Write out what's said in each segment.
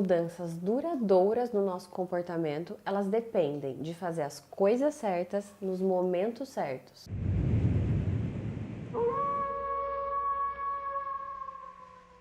mudanças duradouras no nosso comportamento, elas dependem de fazer as coisas certas nos momentos certos.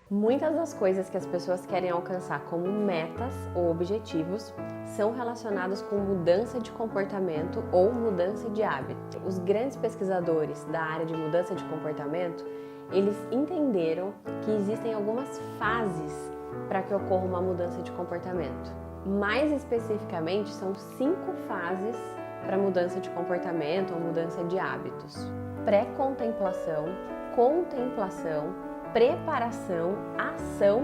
Muitas das coisas que as pessoas querem alcançar como metas ou objetivos são relacionadas com mudança de comportamento ou mudança de hábito. Os grandes pesquisadores da área de mudança de comportamento, eles entenderam que existem algumas fases para que ocorra uma mudança de comportamento. Mais especificamente, são 5 fases para mudança de comportamento ou mudança de hábitos: pré-contemplação, contemplação, preparação, ação,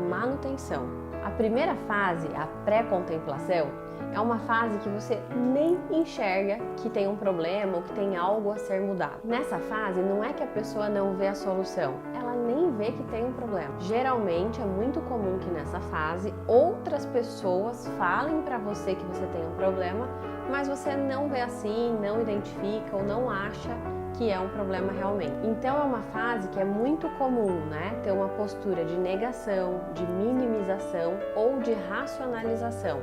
manutenção. A primeira fase, a pré-contemplação, é uma fase que você nem enxerga que tem um problema ou que tem algo a ser mudado. Nessa fase, não é que a pessoa não vê a solução, ela nem vê que tem um problema. Geralmente é muito comum que nessa fase outras pessoas falem para você que você tem um problema, mas você não vê assim, não identifica ou não acha que é um problema realmente. Então é uma fase que é muito comum, né? Ter uma postura de negação, de minimização ou de racionalização,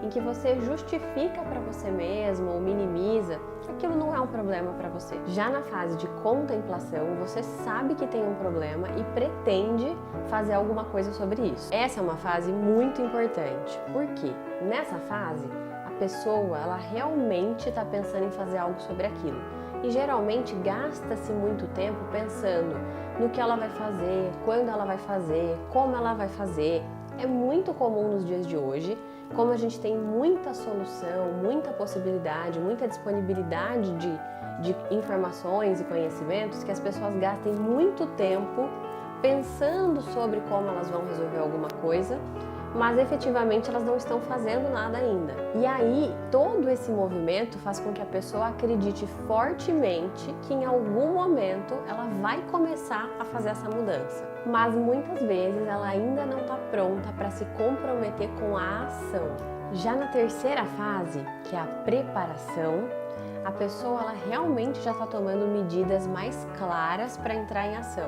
em que você justifica para você mesmo ou minimiza que aquilo não é um problema para você. Já na fase de contemplação, você sabe que tem um problema e pretende fazer alguma coisa sobre isso. Essa é uma fase muito importante. Por quê? Nessa fase, a pessoa ela realmente está pensando em fazer algo sobre aquilo. E geralmente gasta-se muito tempo pensando no que ela vai fazer, quando ela vai fazer, como ela vai fazer. É muito comum nos dias de hoje, como a gente tem muita solução, muita possibilidade, muita disponibilidade de informações e conhecimentos, que as pessoas gastem muito tempo pensando sobre como elas vão resolver alguma coisa, mas efetivamente elas não estão fazendo nada ainda. E aí, todo esse movimento faz com que a pessoa acredite fortemente que em algum momento ela vai começar a fazer essa mudança. Mas muitas vezes ela ainda não está pronta para se comprometer com a ação. Já na terceira fase, que é a preparação, a pessoa ela realmente já está tomando medidas mais claras para entrar em ação.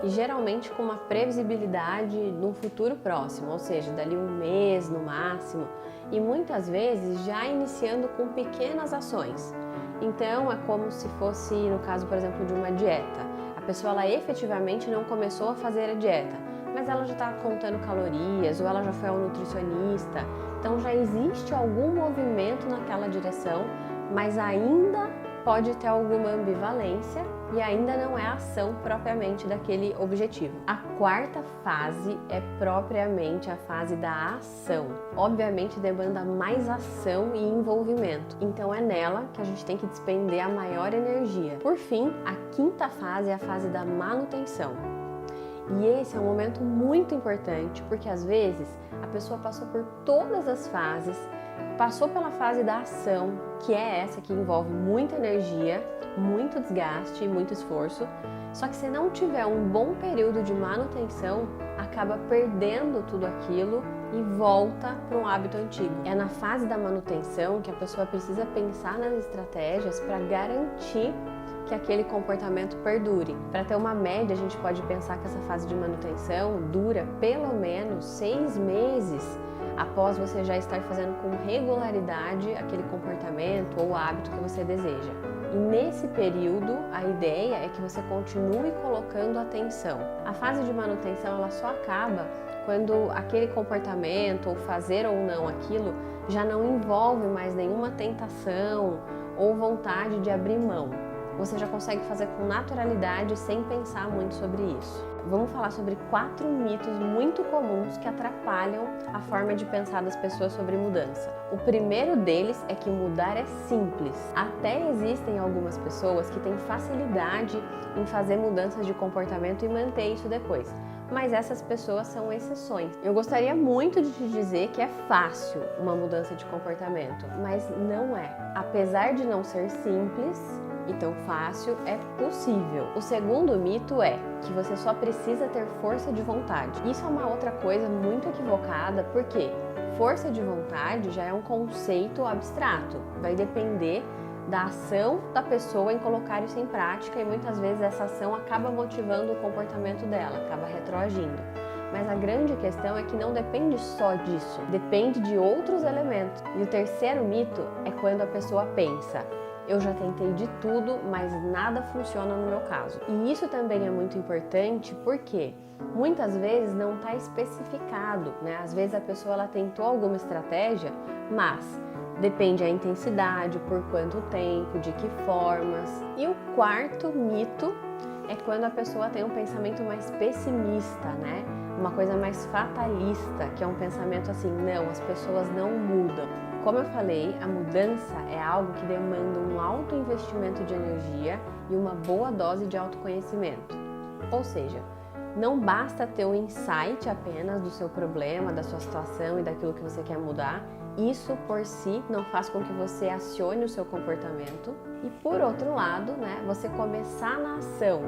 E geralmente com uma previsibilidade no futuro próximo, ou seja, dali um mês no máximo, e muitas vezes já iniciando com pequenas ações. Então é como se fosse, no caso, por exemplo, de uma dieta. A pessoa ela efetivamente não começou a fazer a dieta, mas ela já está contando calorias ou ela já foi ao nutricionista, então já existe algum movimento naquela direção, mas ainda pode ter alguma ambivalência e ainda não é a ação propriamente daquele objetivo. A quarta fase é propriamente a fase da ação. Obviamente demanda mais ação e envolvimento, então é nela que a gente tem que despender a maior energia. Por fim, a quinta fase é a fase da manutenção. E esse é um momento muito importante, porque às vezes a pessoa passou por todas as fases, passou pela fase da ação, que é essa que envolve muita energia, muito desgaste e muito esforço, só que se não tiver um bom período de manutenção, acaba perdendo tudo aquilo e volta para um hábito antigo. É na fase da manutenção que a pessoa precisa pensar nas estratégias para garantir que aquele comportamento perdure. Para ter uma média, a gente pode pensar que essa fase de manutenção dura pelo menos 6 meses após você já estar fazendo com regularidade aquele comportamento ou hábito que você deseja. E nesse período, a ideia é que você continue colocando atenção. A fase de manutenção ela só acaba quando aquele comportamento ou fazer ou não aquilo já não envolve mais nenhuma tentação ou vontade de abrir mão. Você já consegue fazer com naturalidade sem pensar muito sobre isso. Vamos falar sobre 4 mitos muito comuns que atrapalham a forma de pensar das pessoas sobre mudança. O primeiro deles é que mudar é simples. Até existem algumas pessoas que têm facilidade em fazer mudanças de comportamento e manter isso depois, mas essas pessoas são exceções. Eu gostaria muito de te dizer que é fácil uma mudança de comportamento, mas não é. Apesar de não ser simples e tão fácil, é possível. O segundo mito é que você só precisa ter força de vontade. Isso é uma outra coisa muito equivocada, porque força de vontade já é um conceito abstrato. Vai depender da ação da pessoa em colocar isso em prática e muitas vezes essa ação acaba motivando o comportamento dela, acaba retroagindo. Mas a grande questão é que não depende só disso, depende de outros elementos. E o terceiro mito é quando a pessoa pensa: eu já tentei de tudo, mas nada funciona no meu caso. E isso também é muito importante porque muitas vezes não está especificado, né? Às vezes a pessoa ela tentou alguma estratégia, mas depende a intensidade, por quanto tempo, de que formas. E o quarto mito é quando a pessoa tem um pensamento mais pessimista, né? Uma coisa mais fatalista, que é um pensamento assim: não, as pessoas não mudam. Como eu falei, a mudança é algo que demanda um alto investimento de energia e uma boa dose de autoconhecimento. Ou seja, não basta ter um insight apenas do seu problema, da sua situação e daquilo que você quer mudar. Isso por si não faz com que você acione o seu comportamento. E por outro lado, né, você começar na ação,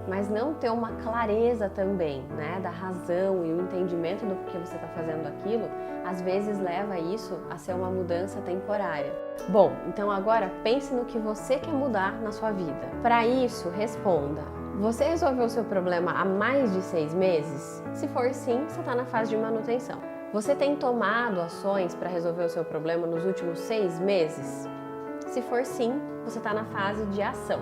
mas não ter uma clareza também, né, da razão e o entendimento do porquê você está fazendo aquilo, às vezes leva isso a ser uma mudança temporária. Bom, então agora pense no que você quer mudar na sua vida. Para isso, responda: você resolveu o seu problema há mais de 6 meses? Se for sim, você está na fase de manutenção. Você tem tomado ações para resolver o seu problema nos últimos 6 meses? Se for sim, você está na fase de ação.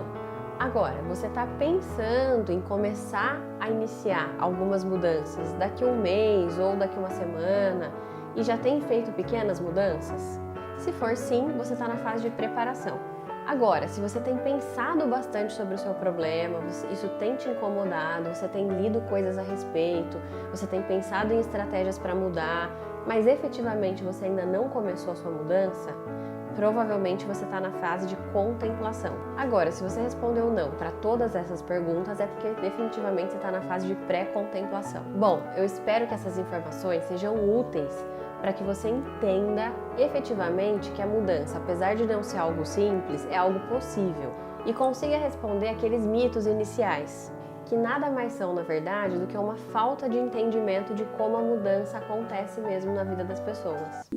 Agora, você está pensando em começar a iniciar algumas mudanças daqui a um mês ou daqui a uma semana e já tem feito pequenas mudanças? Se for sim, você está na fase de preparação. Agora, se você tem pensado bastante sobre o seu problema, isso tem te incomodado, você tem lido coisas a respeito, você tem pensado em estratégias para mudar, mas efetivamente você ainda não começou a sua mudança, provavelmente você está na fase de contemplação. Agora, se você respondeu não para todas essas perguntas, é porque definitivamente você está na fase de pré-contemplação. Bom, eu espero que essas informações sejam úteis para que você entenda efetivamente que a mudança, apesar de não ser algo simples, é algo possível e consiga responder aqueles mitos iniciais, que nada mais são, na verdade, do que uma falta de entendimento de como a mudança acontece mesmo na vida das pessoas.